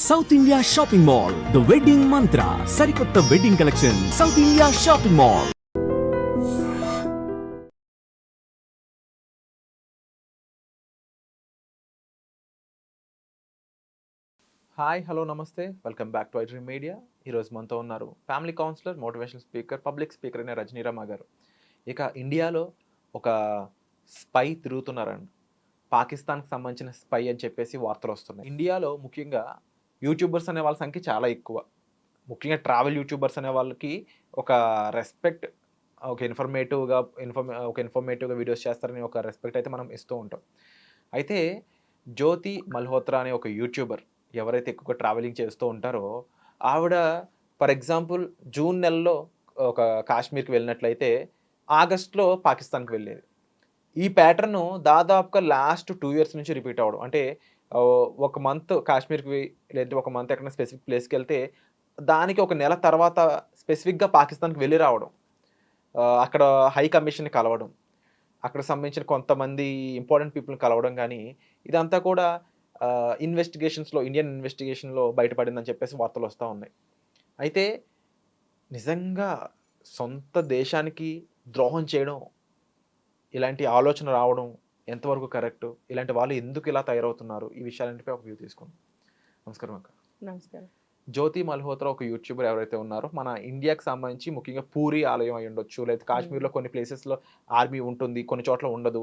South India Shopping Mall, the wedding Mantra, సరికొత్త wedding collection, South India Shopping Mall. Hi, hello, నమస్తే, welcome back to iDream Media. ఈరోజు మనతో ఉన్నారు family counsellor, motivational speaker, public speaker అయిన రజనీరామ గారు. ఇక ఇండియాలో ఒక స్పై తిరుగుతున్నారండి. పాకిస్తాన్కి సంబంధించిన స్పై అని చెప్పేసి వార్తలు వస్తున్నాయి. ఇండియాలో ముఖ్యంగా యూట్యూబర్స్ అనే వాళ్ళ సంఖ్య చాలా ఎక్కువ. ముఖ్యంగా ట్రావెల్ యూట్యూబర్స్ అనే వాళ్ళకి ఒక రెస్పెక్ట్, ఒక ఇన్ఫర్మేటివ్గా వీడియోస్ చేస్తారని ఒక రెస్పెక్ట్ అయితే మనం ఇస్తూ ఉంటాం. అయితే జ్యోతి మల్హోత్రా అనే ఒక యూట్యూబర్ ఎవరైతే ఎక్కువగా ట్రావెలింగ్ చేస్తూ ఉంటారో ఆవిడ ఫర్ ఎగ్జాంపుల్ జూన్ నెలలో ఒక కాశ్మీర్కి వెళ్ళినట్లయితే ఆగస్ట్లో పాకిస్తాన్కి వెళ్ళేది. ఈ ప్యాటర్న్ దాదాపుగా లాస్ట్ 2 years నుంచి రిపీట్ అవ్వడం. అంటే ఒక మంత్ కాశ్మీర్కి, లేదంటే ఒక మంత్ ఎక్కడైనా స్పెసిఫిక్ ప్లేస్కి వెళ్తే దానికి ఒక నెల తర్వాత స్పెసిఫిక్గా పాకిస్తాన్కి వెళ్ళి రావడం, అక్కడ హై కమిషన్ని కలవడం, అక్కడ సంబంధించిన కొంతమంది ఇంపార్టెంట్ పీపుల్ని కలవడం. కానీ ఇదంతా కూడా ఇండియన్ ఇన్వెస్టిగేషన్లో బయటపడిందని చెప్పేసి వార్తలు వస్తూ ఉన్నాయి. అయితే నిజంగా సొంత దేశానికి ద్రోహం చేయడం, ఇలాంటి ఆలోచన రావడం ఎంతవరకు కరెక్ట్, ఇలాంటి వాళ్ళు ఎందుకు ఇలా తయారవుతున్నారు, ఈ విషయాలంటిపై ఒక వ్యూ తీసుకుందాం. నమస్కారం అక్క. నమస్కారం. జ్యోతి మల్హోత్రా ఒక యూట్యూబర్ ఎవరైతే ఉన్నారో మన ఇండియాకి సంబంధించి ముఖ్యంగా పూరి ఆలయం అయి ఉండొచ్చు, లేదా కాశ్మీర్లో కొన్ని ప్లేసెస్లో ఆర్మీ ఉంటుంది, కొన్ని చోట్ల ఉండదు.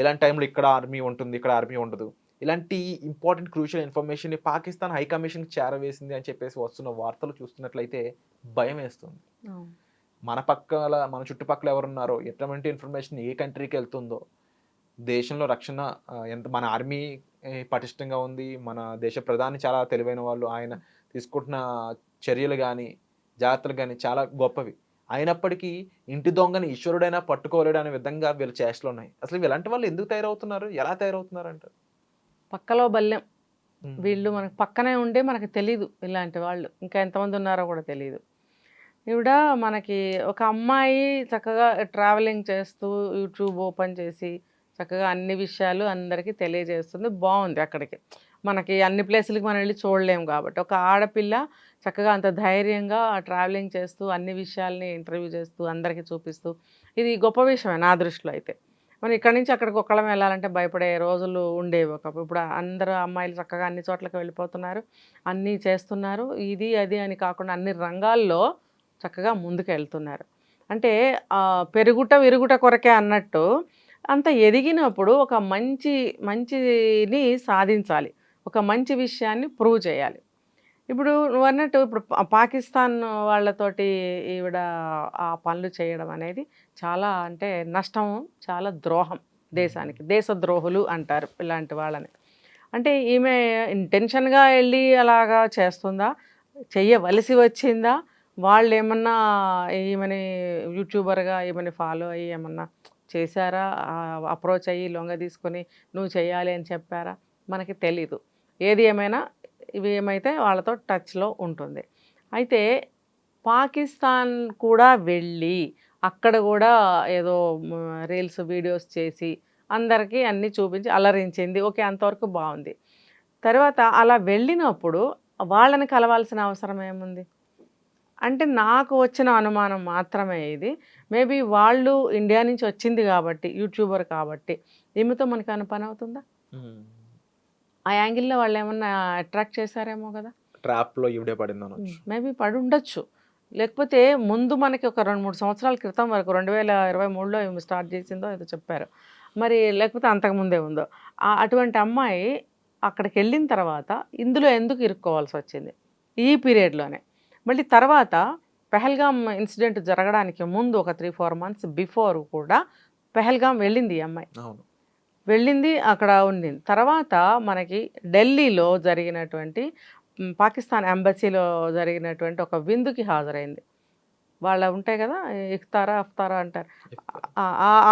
ఇలాంటి టైంలో ఇక్కడ ఆర్మీ ఉంటుంది, ఇక్కడ ఆర్మీ ఉండదు. ఇలాంటి important crucial information Pakistan high కమిషన్కి చేరవేసింది అని చెప్పేసి వస్తున్న వార్తలు చూస్తున్నట్లయితే భయం వేస్తుంది. మన చుట్టుపక్కల ఎవరున్నారో, ఎటువంటి ఇన్ఫర్మేషన్ ఏ కంట్రీకి వెళ్తుందో, దేశంలో రక్షణ ఎంత, మన ఆర్మీ పటిష్టంగా ఉంది, మన దేశ ప్రధాని చాలా తెలివైన వాళ్ళు, ఆయన తీసుకుంటున్న చర్యలు కానీ జాగ్రత్తలు కానీ చాలా గొప్పవి. అయినప్పటికీ ఇంటి దొంగని ఈశ్వరుడైనా పట్టుకోలేడు అనే విధంగా వీళ్ళ చేష్టలు ఉన్నాయి. అసలు ఇలాంటి వాళ్ళు ఎందుకు తయారవుతున్నారు, ఎలా తయారవుతున్నారు అంటారు? పక్కలో బల్లెం. వీళ్ళు మనకు పక్కనే ఉండే మనకు తెలీదు. ఇలాంటి వాళ్ళు ఇంకా ఎంతమంది ఉన్నారో కూడా తెలియదు. ఈవిడ మనకి ఒక అమ్మాయి చక్కగా ట్రావెలింగ్ చేస్తూ యూట్యూబ్ ఓపెన్ చేసి చక్కగా అన్ని విషయాలు అందరికీ తెలియజేస్తుంది. బాగుంది. అక్కడికి మనకి అన్ని ప్లేసులకి మనం వెళ్ళి చూడలేము కాబట్టి ఒక ఆడపిల్ల చక్కగా అంత ధైర్యంగా ట్రావెలింగ్ చేస్తూ అన్ని విషయాల్ని ఇంటర్వ్యూ చేస్తూ అందరికీ చూపిస్తూ, ఇది గొప్ప విషయమే నా దృష్టిలో అయితే. మనం ఇక్కడి నుంచి అక్కడికి ఒక్కళ్ళం వెళ్ళాలంటే భయపడే రోజులు ఉండేవి ఒకప్పుడు. ఇప్పుడు అందరూ అమ్మాయిలు చక్కగా అన్ని చోట్లకి వెళ్ళిపోతున్నారు, అన్నీ చేస్తున్నారు. ఇది అది అని కాకుండా అన్ని రంగాల్లో చక్కగా ముందుకు వెళ్తున్నారు. అంటే పెరుగుట విరుగుట కొరకే అన్నట్టు అంత ఎదిగినప్పుడు ఒక మంచిని సాధించాలి, ఒక మంచి విషయాన్ని ప్రూవ్ చేయాలి. ఇప్పుడు నువ్వు అన్నట్టు ఇప్పుడు పాకిస్తాన్ వాళ్ళతోటి ఈవిడ ఆ పనులు చేయడం అనేది చాలా అంటే నష్టం, చాలా ద్రోహం దేశానికి. దేశద్రోహులు అంటారు ఇలాంటి వాళ్ళని. అంటే ఈమె ఇంటెన్షన్గా వెళ్ళి అలాగా చేస్తుందా, చెయ్యవలసి వచ్చిందా, వాళ్ళు ఏమన్నా ఈమెని యూట్యూబర్గా ఈమెని ఫాలో అయ్యి ఏమన్నా చేశారా, అప్రోచ్ అయ్యి లొంగ తీసుకొని నువ్వు చేయాలి అని చెప్పారా, మనకి తెలీదు. ఏది ఏమైనా ఇవి ఏమైతే వాళ్ళతో టచ్లో ఉంటుంది. అయితే పాకిస్తాన్ కూడా వెళ్ళి అక్కడ కూడా ఏదో రీల్స్ వీడియోస్ చేసి అందరికీ అన్నీ చూపించి అలరించింది. ఓకే, అంతవరకు బాగుంది. తర్వాత అలా వెళ్ళినప్పుడు వాళ్ళని కలవాల్సిన అవసరం ఏముంది అంటే నాకు వచ్చిన అనుమానం మాత్రమే ఇది. మేబీ వాళ్ళు ఇండియా నుంచి వచ్చింది కాబట్టి, యూట్యూబర్ కాబట్టి ఈమెతో మనకు ఏమైనా పని అవుతుందా? ఆ యాంగిల్లో వాళ్ళు ఏమన్నా అట్రాక్ట్ చేశారేమో కదా, ట్రాప్లో ఈవిడే పడింది. మేబీ పడి ఉండొచ్చు. లేకపోతే ముందు మనకి ఒక 2-3 సంవత్సరాల క్రితం వరకు 2023లో ఏమి స్టార్ట్ చేసిందో ఏదో చెప్పారు మరి, లేకపోతే అంతకుముందే ఉందో. అటువంటి అమ్మాయి అక్కడికి వెళ్ళిన తర్వాత ఇందులో ఎందుకు ఇరుక్కోవాల్సి వచ్చింది ఈ పీరియడ్లోనే? మళ్ళీ తర్వాత పెహల్గామ్ ఇన్సిడెంట్ జరగడానికి ముందు ఒక 3-4 months బిఫోర్ కూడా పెహల్గామ్ వెళ్ళింది ఈ అమ్మాయి. వెళ్ళింది, అక్కడ ఉంది. తర్వాత మనకి ఢిల్లీలో జరిగినటువంటి పాకిస్తాన్ ఎంబసీలో జరిగినటువంటి ఒక విందుకి హాజరైంది. వాళ్ళ ఉంటాయి కదా, అఫ్తారా అంటారు,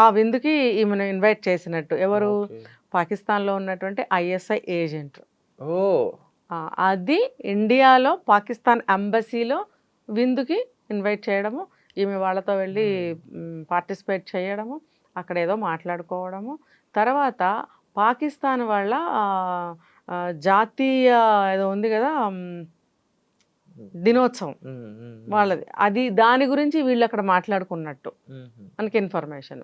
ఆ విందుకి ఈమెను ఇన్వైట్ చేసినట్టు. ఎవరు? పాకిస్తాన్లో ఉన్నటువంటి ISI ఏజెంట్. అది ఇండియాలో పాకిస్తాన్ ఎంబసీలో విందుకి ఇన్వైట్ చేయడము, ఈమె వాళ్ళతో వెళ్ళి పార్టిసిపేట్ చేయడము, అక్కడ ఏదో మాట్లాడుకోవడము. తర్వాత పాకిస్తాన్ వాళ్ళ జాతీయ ఏదో ఉంది కదా దినోత్సవం వాళ్ళది, అది దాని గురించి వీళ్ళు అక్కడ మాట్లాడుకున్నట్టు మనకి ఇన్ఫర్మేషన్.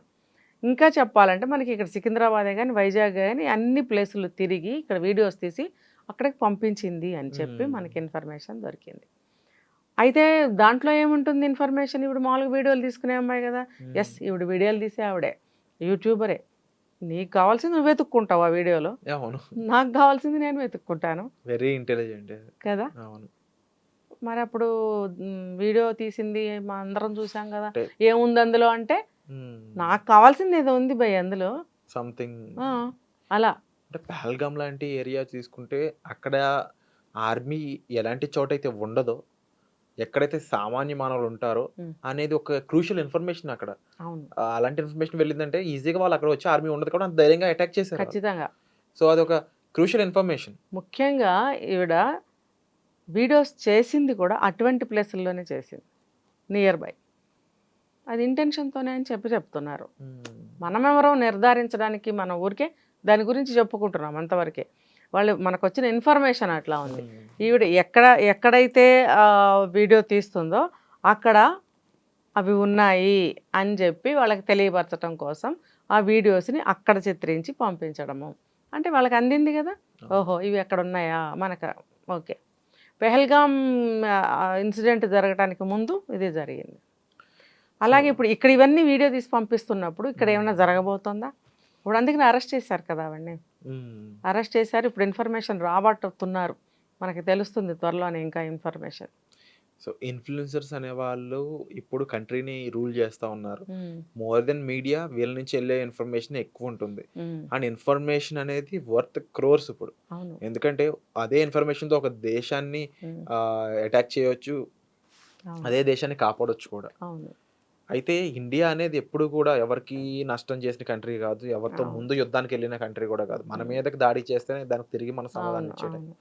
ఇంకా చెప్పాలంటే మనకి ఇక్కడ సికింద్రాబాదే కానీ వైజాగ్ కానీ అన్ని ప్లేసులు తిరిగి ఇక్కడ వీడియోస్ తీసి అక్కడికి పంపించింది అని చెప్పి మనకి ఇన్ఫర్మేషన్ దొరికింది. అయితే దాంట్లో ఏముంటుంది ఇన్ఫర్మేషన్? ఇప్పుడు మామూలుగా వీడియోలు తీసుకునే అమ్మాయి కదా, ఎస్ ఇప్పుడు వీడియోలు తీసే ఆవిడే యూట్యూబరే. నీకు కావాల్సింది నువ్వు వెతుక్కుంటావు ఆ వీడియోలో, అవును, నాకు కావాల్సింది నేను వెతుక్కుంటాను వెరీ ఇంటెలిజెంట్ కదా. అవును, మరి అప్పుడు వీడియో తీసింది మా అందరం చూసాం కదా, అంటే- ఏముంది అందులో అంటే నాకు కావాల్సింది ఏదో ఉంది భయ్ అందులో. సంథింగ్ అలా అంటే పహల్గామ్ లాంటి ఏరియా తీసుకుంటే అక్కడ ఆర్మీ ఎలాంటి చోట అయితే ఉండదో, ఎక్కడైతే సామాన్య మానవులు ఉంటారో అనేది ఒక క్రూషియల్ ఇన్ఫర్మేషన్ అక్కడ. అవును అలాంటి ఇన్ఫర్మేషన్ వెళ్ళిందంటే ఈజీగా వాళ్ళు అక్కడ వచ్చి ఆర్మీ ఉండదు కూడా అంత ధైర్యంగా అటాక్ చేశారు. ఖచ్చితంగా. సో అది ఒక క్రూషియల్ ఇన్ఫర్మేషన్. ముఖ్యంగా ఈవిడ వీడియోస్ చేసింది కూడా అటువంటి ప్లేసుల్లోనే చేసింది, నియర్ బై. అది ఇంటెన్షన్తోనే అని చెప్తున్నారు. మనమెవరో నిర్ధారించడానికి మన ఊరికే దాని గురించి చెప్పుకుంటున్నాం అంతవరకే. వాళ్ళు మనకు వచ్చిన ఇన్ఫర్మేషన్ అట్లా ఉంది. ఈవిడ ఎక్కడైతే వీడియో తీస్తుందో అక్కడ అవి ఉన్నాయి అని చెప్పి వాళ్ళకి తెలియపరచడం కోసం ఆ వీడియోస్ని అక్కడ చిత్రించి పంపించడము. అంటే వాళ్ళకి అందింది కదా, ఓహో ఇవి ఎక్కడ ఉన్నాయా మనకు. ఓకే, పెహల్గామ్ ఇన్సిడెంట్ జరగడానికి ముందు ఇది జరిగింది. అలాగే ఇప్పుడు ఇక్కడ ఇవన్నీ వీడియో తీసి పంపిస్తున్నప్పుడు ఇక్కడ ఏమైనా జరగబోతుందా? ఇప్పుడు అందుకని అరెస్ట్ చేశారు కదా అవన్నీ, అరెస్ట్ చేశారు. ఇప్పుడు ఇన్ఫర్మేషన్ రాబట్టుతున్నారు, మనకి తెలుస్తుంది త్వరలోనే ఇంకా ఇన్ఫర్మేషన్. సో ఇన్ఫ్లుయెన్సర్స్ అనే వాళ్ళు ఇప్పుడు కంట్రీని రూల్ చేస్తూ ఉన్నారు. మోర్ దెన్ మీడియా వీళ్ళ నుంచి వెళ్ళే ఇన్ఫర్మేషన్ ఎక్కువ ఉంటుంది. అండ్ ఇన్ఫర్మేషన్ అనేది వర్త్ క్రోర్స్ ఇప్పుడు. అవును ఎందుకంటే అదే ఇన్ఫర్మేషన్తో ఒక దేశాన్ని అటాక్ చేయవచ్చు, అదే దేశాన్ని కాపాడొచ్చు కూడా. అవును. అయితే ఇండియా అనేది ఎప్పుడు కూడా ఎవరికి నష్టం చేసిన కంట్రీ కాదు, ఎవరితో అవును. ముందు యుద్ధానికి వెళ్ళిన కంట్రీ కూడా కాదు. మన మీదకి దాడి చేస్తేనే దానికి తిరిగి మన సమాధానం ఇచ్చేయడం. అవును.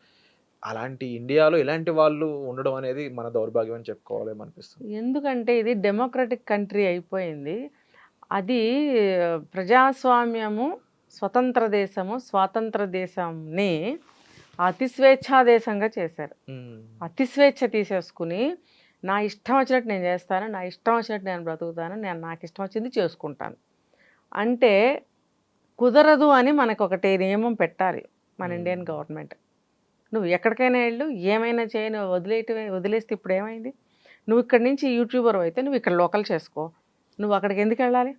అలాంటి ఇండియాలో ఇలాంటి వాళ్ళు ఉండడం అనేది మన దౌర్భాగ్యం అని చెప్పుకోవాలేమనిపిస్తుంది. ఎందుకంటే ఇది డెమోక్రటిక్ కంట్రీ అయిపోయింది. అది ప్రజాస్వామ్యము, స్వతంత్ర దేశము, స్వాతంత్ర దేశంని అతి స్వేచ్ఛా దేశంగా చేశారు. అతి స్వేచ్ఛ తీసేసుకుని నా ఇష్టం వచ్చినట్టు నేను చేస్తాను, నా ఇష్టం వచ్చినట్టు నేను బ్రతుకుతాను, నేను నాకు ఇష్టం వచ్చింది చేసుకుంటాను అంటే కుదరదు అని మనకు ఒకటి నియమం పెట్టాలి మన ఇండియన్ గవర్నమెంట్. నువ్వు ఎక్కడికైనా వెళ్ళు, ఏమైనా చేయి, నువ్వు వదిలేస్తే ఇప్పుడు ఏమైంది? నువ్వు ఇక్కడి నుంచి యూట్యూబర్ అయితే నువ్వు ఇక్కడ లోకల్ చేసుకో, నువ్వు అక్కడికి ఎందుకు వెళ్ళాలి?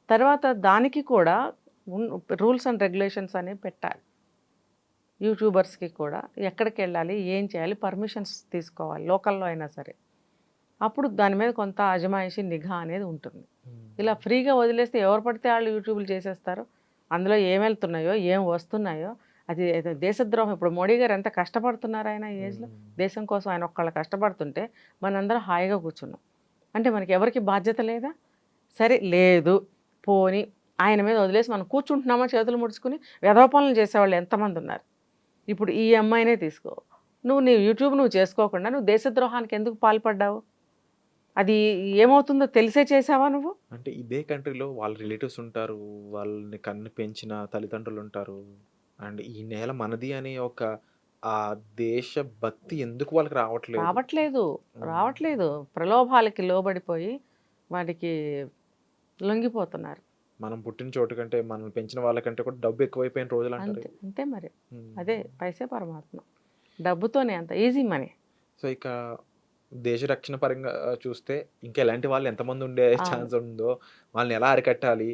తర్వాత దానికి కూడా రూల్స్ అండ్ రెగ్యులేషన్స్ అనేవి పెట్టాలి. యూట్యూబర్స్కి కూడా ఎక్కడికి వెళ్ళాలి, ఏం చేయాలి, పర్మిషన్స్ తీసుకోవాలి లోకల్లో అయినా సరే. అప్పుడు దాని మీద కొంత అజమాయిషి, నిఘా అనేది ఉంటుంది. ఇలా ఫ్రీగా వదిలేస్తే ఎవరు పడితే వాళ్ళు యూట్యూబ్లు చేసేస్తారు. అందులో ఏం వెళ్తున్నాయో ఏం వస్తున్నాయో అది దేశద్రోహం. ఇప్పుడు మోడీ గారు ఎంత కష్టపడుతున్నారు ఆయన ఈ ఏజ్లో, దేశం కోసం ఆయన ఒక్కళ్ళు కష్టపడుతుంటే మనందరం హాయిగా కూర్చున్నాం. అంటే మనకి ఎవరికి బాధ్యత లేదా? సరే లేదు, పోని ఆయన మీద వదిలేసి మనం కూర్చుంటున్నామా చేతులు ముడుచుకుని? వ్యధోపనలు చేసేవాళ్ళు ఎంతమంది ఉన్నారు. ఇప్పుడు ఈ అమ్మాయినే తీసుకో, నీ యూట్యూబ్ నువ్వు చేసుకోకుండా నువ్వు దేశద్రోహానికి ఎందుకు పాల్పడ్డావు? అది ఏమవుతుందో తెలిసే చేసావా నువ్వు? అంటే ఇదే కంట్రీలో వాళ్ళ రిలేటివ్స్ ఉంటారు, వాళ్ళని కన్ను పెంచిన తల్లిదండ్రులు ఉంటారు. అండ్ ఈ నేల మనది అనే ఒక ఆ దేశ భక్తి ఎందుకు వాళ్ళకి రావట్లేదు. ప్రలోభాలకి లోబడిపోయి వాటికి లొంగిపోతున్నారు. మనం పుట్టిన చోటు కంటే మనం పెంచిన వాళ్ళకంటే కూడా డబ్బు ఎక్కువైపోయిన రోజులు అంటారు. అంతే మరి. అదే పైసే పరమాత్మ, డబ్బుతోనే అంత ఈజీ మనీ. సో ఇక దేశ రక్షణ పరంగా చూస్తే ఇంకా ఎలాంటి వాళ్ళు ఎంతమంది ఉండే ఛాన్స్ ఉందో, వాళ్ళని ఎలా అరికట్టాలి,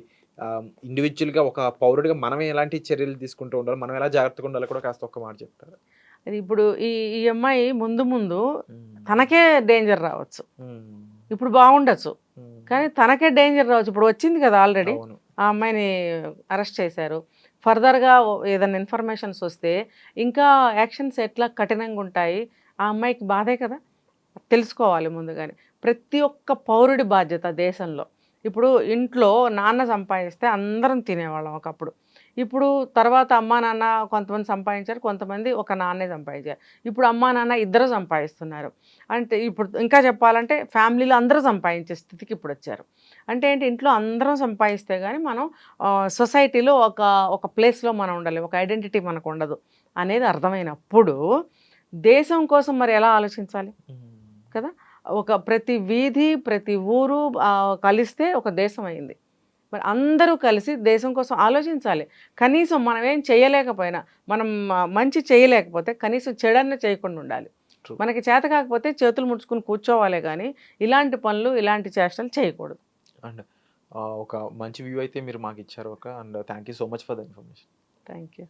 ఇండివిజువల్గా ఒక పౌరుడిగా మనం ఎలాంటి చర్యలు తీసుకుంటూ ఉండాలి, మనం ఎలా జాగ్రత్తగా ఉండాలి కూడా కాస్త ఒక్క మాట చెప్తారు. అది ఇప్పుడు ఈ అమ్మాయి ముందు తనకే డేంజర్ రావచ్చు. ఇప్పుడు బాగుండొచ్చు కానీ తనకే డేంజర్ రావచ్చు. ఇప్పుడు వచ్చింది కదా ఆల్రెడీ, ఆ అమ్మాయిని అరెస్ట్ చేశారు. ఫర్దర్గా ఏదైనా ఇన్ఫర్మేషన్స్ వస్తే ఇంకా యాక్షన్స్ ఎట్లా కఠినంగా ఉంటాయి, ఆ అమ్మాయికి బాధే కదా. తెలుసుకోవాలి ముందుగానే. ప్రతి ఒక్క పౌరుడి బాధ్యత దేశంలో. ఇప్పుడు ఇంట్లో నాన్న సంపాదిస్తే అందరం తినేవాళ్ళం ఒకప్పుడు. ఇప్పుడు తర్వాత అమ్మా నాన్న కొంతమంది సంపాదించారు, కొంతమంది ఒక నాన్నే సంపాదించారు. ఇప్పుడు అమ్మా నాన్న ఇద్దరు సంపాదిస్తున్నారు. అంటే ఇప్పుడు ఇంకా చెప్పాలంటే ఫ్యామిలీలో అందరూ సంపాదించే స్థితికి ఇప్పుడు వచ్చారు. అంటే ఏంటి, ఇంట్లో అందరం సంపాదిస్తే కానీ మనం సొసైటీలో ఒక ప్లేస్లో మనం ఉండాలి, ఒక ఐడెంటిటీ మనకు ఉండదు. అనేది అర్థమైనప్పుడు దేశం కోసం మరి ఎలా ఆలోచించాలి కదా? ఒక ప్రతి వీధి ప్రతి ఊరు కలిస్తే ఒక దేశం అయింది. మరి అందరూ కలిసి దేశం కోసం ఆలోచించాలి. కనీసం మనం ఏం చేయలేకపోయినా, మనం మంచి చేయలేకపోతే కనీసం చెడన్న చేయకుండా ఉండాలి. మనకి చేత కాకపోతే చేతులు ముడుచుకుని కూర్చోవాలే కానీ ఇలాంటి పనులు ఇలాంటి చేష్టలు చేయకూడదు. అండ్ ఒక మంచి వ్యూ అయితే మీరు మాకు ఇచ్చారు and thank you so much for the information. Thank you.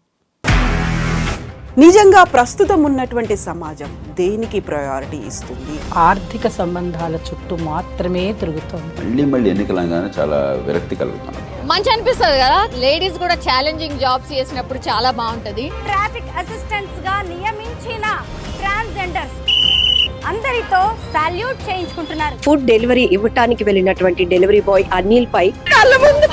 నిజంగా ప్రస్తుతం ఉన్నటువంటి సమాజం దేనికి ప్రయారిటీ ఇస్తుంది? ఆర్థిక సంబంధాల చుట్టూ మాత్రమే తిరుగుతోంది. మళ్ళీ ఎన్నికలంగానే చాలా విరక్తి కలుగుతున్నాం. మంచి అనిపిస్తుంది కదా, లేడీస్ కూడా ఛాలెంజింగ్ జాబ్స్ చేసినప్పుడు చాలా బాగుంటది. ట్రాఫిక్ అసిస్టెంట్స్ గా నియమించిన ట్రాన్స్జెండర్స్ అందరితో సాల్యూట్ చేయించుకుంటున్నారు. ఫుడ్ డెలివరీ ఇవ్వటానికి వెళ్ళినటువంటి డెలివరీ బాయ్ అనిల్ పై కళ్ళ ముందు